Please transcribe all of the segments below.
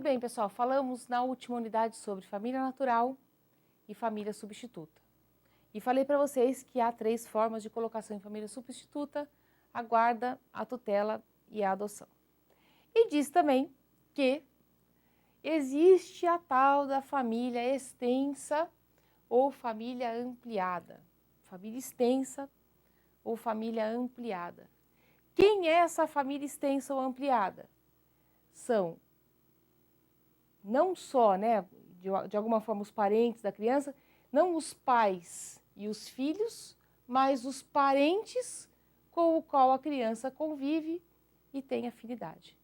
Muito bem, pessoal. Falamos na última unidade sobre família natural e família substituta. E falei para vocês que há 3 formas de colocação em família substituta: a guarda, a tutela e a adoção. E diz também que existe a tal da família extensa ou família ampliada. Família extensa ou família ampliada. Quem é essa família extensa ou ampliada? São não só, de alguma forma, os parentes da criança, não os pais e os filhos, mas os parentes com o qual a criança convive e tem afinidade.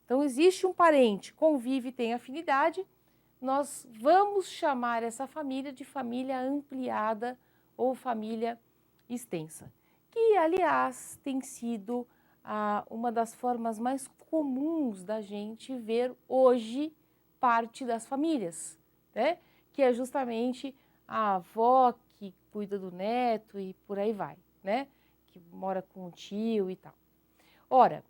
Então, existe um parente, convive e tem afinidade, nós vamos chamar essa família de família ampliada ou família extensa, que, aliás, tem sido uma das formas mais comuns da gente ver hoje parte das famílias, né? Que é justamente a avó que cuida do neto e por aí vai, né? Que mora com o tio e tal. Ora,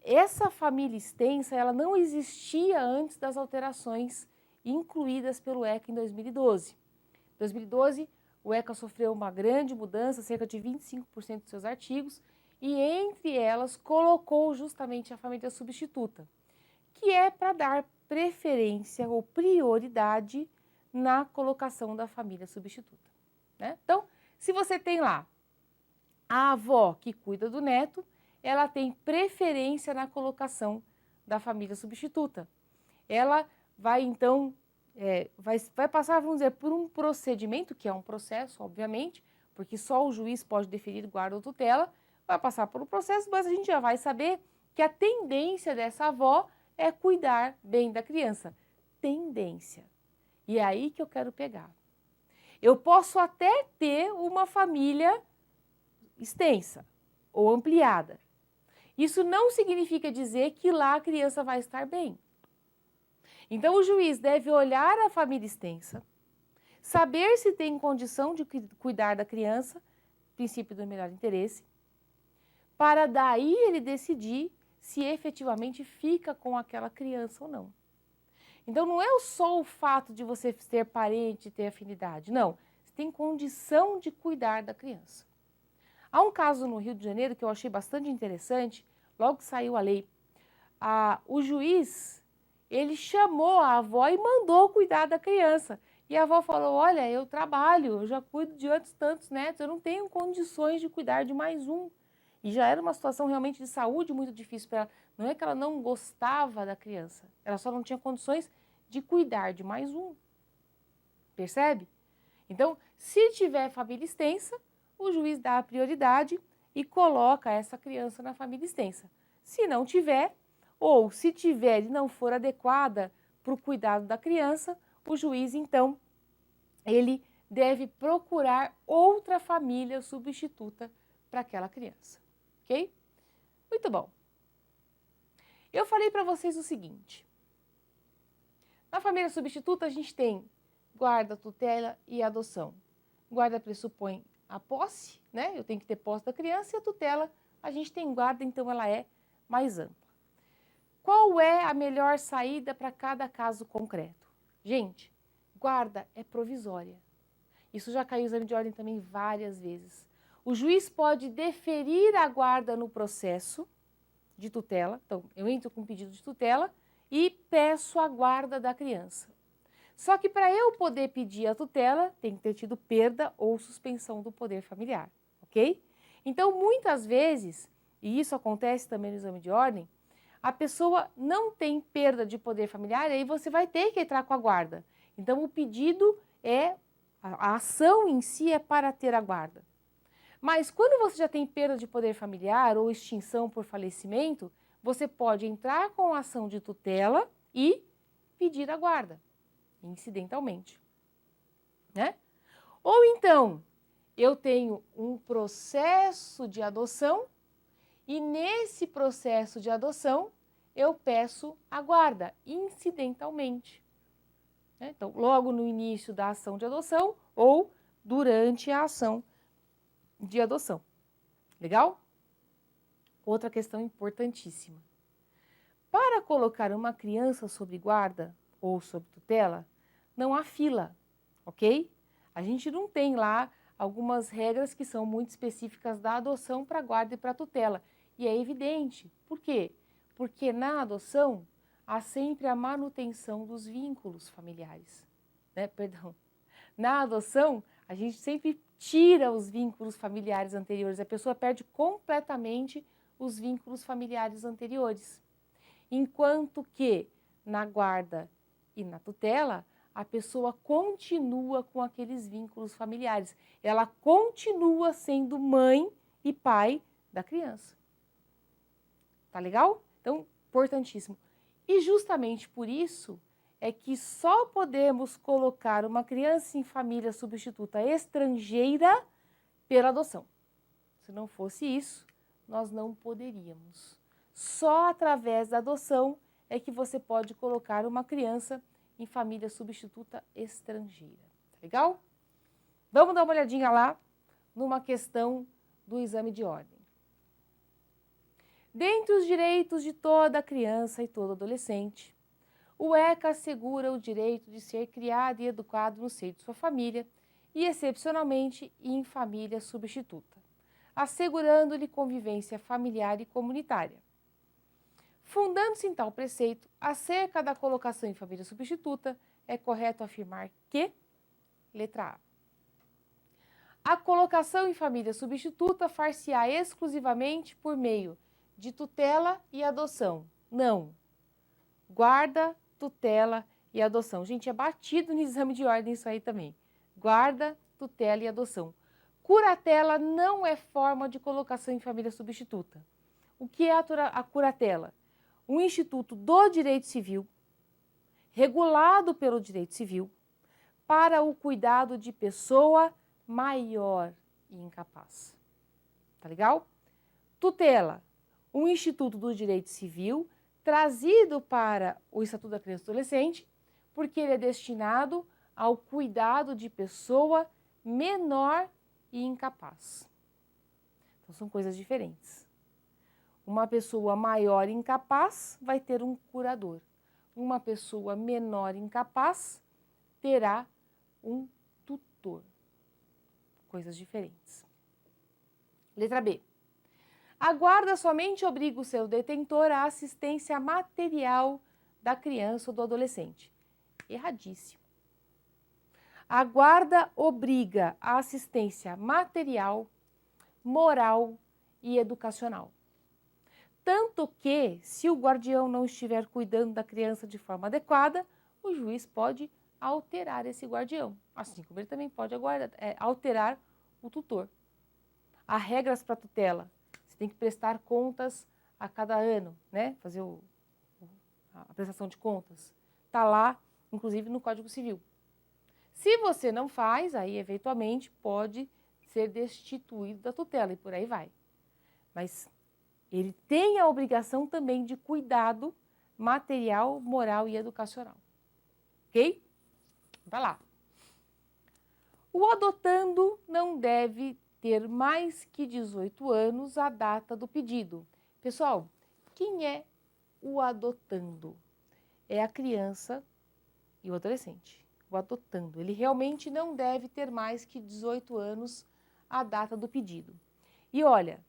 essa família extensa, ela não existia antes das alterações incluídas pelo ECA em 2012. Em 2012, o ECA sofreu uma grande mudança, cerca de 25% dos seus artigos, e entre elas colocou justamente a família substituta, que é para dar preferência ou prioridade na colocação da família substituta, né? Então, se você tem lá a avó que cuida do neto, ela tem preferência na colocação da família substituta. Ela vai, então, vai passar, vamos dizer, por um procedimento, que é um processo, obviamente, porque só o juiz pode deferir guarda ou tutela, vai passar por um processo, mas a gente já vai saber que a tendência dessa avó é cuidar bem da criança. Tendência. E é aí que eu quero pegar. Eu posso até ter uma família extensa ou ampliada. Isso não significa dizer que lá a criança vai estar bem. Então, o juiz deve olhar a família extensa, saber se tem condição de cuidar da criança, princípio do melhor interesse, para daí ele decidir se efetivamente fica com aquela criança ou não. Então, não é só o fato de você ser parente e ter afinidade, não. Você tem condição de cuidar da criança. Há um caso no Rio de Janeiro que eu achei bastante interessante, logo que saiu a lei. O juiz, ele chamou a avó e mandou cuidar da criança. E a avó falou: olha, eu trabalho, eu já cuido de outros tantos netos, eu não tenho condições de cuidar de mais um. E já era uma situação realmente de saúde muito difícil para ela. Não é que ela não gostava da criança, ela só não tinha condições de cuidar de mais um. Percebe? Então, se tiver família extensa, o juiz dá a prioridade e coloca essa criança na família extensa. Se não tiver, ou se tiver e não for adequada para o cuidado da criança, o juiz, então, ele deve procurar outra família substituta para aquela criança. Ok? Muito bom. Eu falei para vocês o seguinte: na família substituta a gente tem guarda, tutela e adoção. Guarda pressupõe a posse, né? Eu tenho que ter posse da criança, e a tutela, a gente tem guarda, então ela é mais ampla. Qual é a melhor saída para cada caso concreto? Gente, guarda é provisória. Isso já caiu no exame de ordem também várias vezes. O juiz pode deferir a guarda no processo de tutela. Então, eu entro com um pedido de tutela e peço a guarda da criança. Só que para eu poder pedir a tutela, tem que ter tido perda ou suspensão do poder familiar, ok? Então, muitas vezes, e isso acontece também no exame de ordem, a pessoa não tem perda de poder familiar, e aí você vai ter que entrar com a guarda. Então, o pedido a ação em si é para ter a guarda. Mas quando você já tem perda de poder familiar ou extinção por falecimento, você pode entrar com a ação de tutela e pedir a guarda, incidentalmente, né? Ou então, eu tenho um processo de adoção e nesse processo de adoção eu peço a guarda, incidentalmente, né? Então, logo no início da ação de adoção ou durante a ação de adoção. Legal? Outra questão importantíssima. Para colocar uma criança sob guarda ou sob tutela, não há fila, ok? A gente não tem lá algumas regras que são muito específicas da adoção para guarda e para tutela. E é evidente. Por quê? Porque na adoção há sempre a manutenção dos vínculos familiares, né? Perdão. Na adoção, a gente sempre tira os vínculos familiares anteriores. A pessoa perde completamente os vínculos familiares anteriores. Enquanto que na guarda e na tutela, a pessoa continua com aqueles vínculos familiares. Ela continua sendo mãe e pai da criança. Tá legal? Então, importantíssimo. E justamente por isso é que só podemos colocar uma criança em família substituta estrangeira pela adoção. Se não fosse isso, nós não poderíamos. Só através da adoção é que você pode colocar uma criança em família substituta estrangeira. Tá legal? Vamos dar uma olhadinha lá numa questão do exame de ordem. Dentre os direitos de toda criança e todo adolescente, o ECA assegura o direito de ser criado e educado no seio de sua família e, excepcionalmente, em família substituta, assegurando-lhe convivência familiar e comunitária. Fundando-se em tal preceito, acerca da colocação em família substituta, é correto afirmar que, letra A, a colocação em família substituta far-se-á exclusivamente por meio de tutela e adoção. Não. Guarda, tutela e adoção. Gente, é batido no exame de ordem isso aí também. Guarda, tutela e adoção. Curatela não é forma de colocação em família substituta. O que é a curatela? Um instituto do direito civil, regulado pelo direito civil, para o cuidado de pessoa maior e incapaz. Tá legal? Tutela, um instituto do direito civil trazido para o Estatuto da Criança e do Adolescente, porque ele é destinado ao cuidado de pessoa menor e incapaz. Então, são coisas diferentes. Uma pessoa maior e incapaz vai ter um curador. Uma pessoa menor e incapaz terá um tutor. Coisas diferentes. Letra B. A guarda somente obriga o seu detentor à assistência material da criança ou do adolescente. Erradíssimo. A guarda obriga a assistência material, moral e educacional. Tanto que, se o guardião não estiver cuidando da criança de forma adequada, o juiz pode alterar esse guardião, assim como ele também pode alterar o tutor. Há regras para tutela. Você tem que prestar contas a cada ano, né? Fazer a prestação de contas. Está lá, inclusive, no Código Civil. Se você não faz, aí, eventualmente, pode ser destituído da tutela e por aí vai. Mas ele tem a obrigação também de cuidado material, moral e educacional. Ok? Vai lá. O adotando não deve ter mais que 18 anos à data do pedido. Pessoal, quem é o adotando? É a criança e o adolescente. O adotando, ele realmente não deve ter mais que 18 anos à data do pedido. E olha,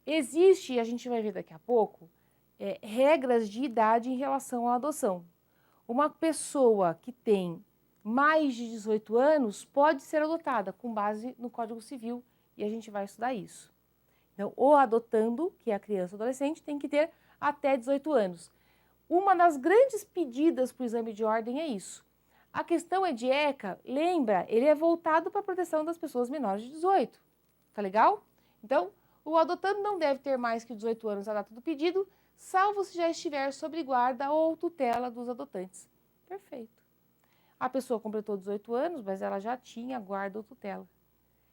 existe, a gente vai ver daqui a pouco, regras de idade em relação à adoção. Uma pessoa que tem mais de 18 anos pode ser adotada com base no Código Civil e a gente vai estudar isso. Então, o adotando, que é a criança ou adolescente, tem que ter até 18 anos. Uma das grandes pedidas para o exame de ordem é isso. A questão é de ECA, lembra, ele é voltado para a proteção das pessoas menores de 18. Tá legal? Então, o adotando não deve ter mais que 18 anos à data do pedido, salvo se já estiver sob guarda ou tutela dos adotantes. Perfeito. A pessoa completou 18 anos, mas ela já tinha guarda ou tutela.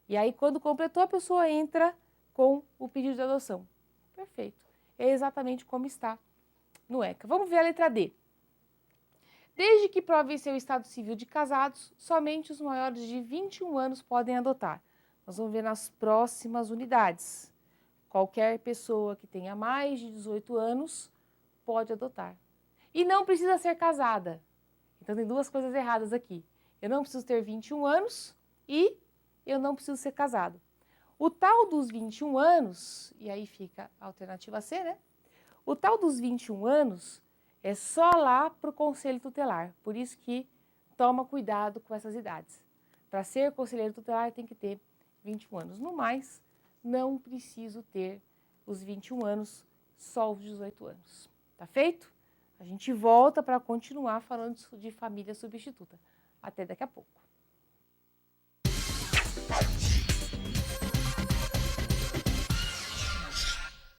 E aí, quando completou, a pessoa entra com o pedido de adoção. Perfeito. É exatamente como está no ECA. Vamos ver a letra D. Desde que provem seu estado civil de casados, somente os maiores de 21 anos podem adotar. Nós vamos ver nas próximas unidades. Qualquer pessoa que tenha mais de 18 anos pode adotar. E não precisa ser casada. Então tem duas coisas erradas aqui. Eu não preciso ter 21 anos e eu não preciso ser casado. O tal dos 21 anos, e aí fica a alternativa C, né? O tal dos 21 anos é só lá para o conselho tutelar. Por isso que toma cuidado com essas idades. Para ser conselheiro tutelar tem que ter 21 anos. No mais, não preciso ter os 21 anos, só os 18 anos. Tá feito? A gente volta para continuar falando de família substituta. Até daqui a pouco.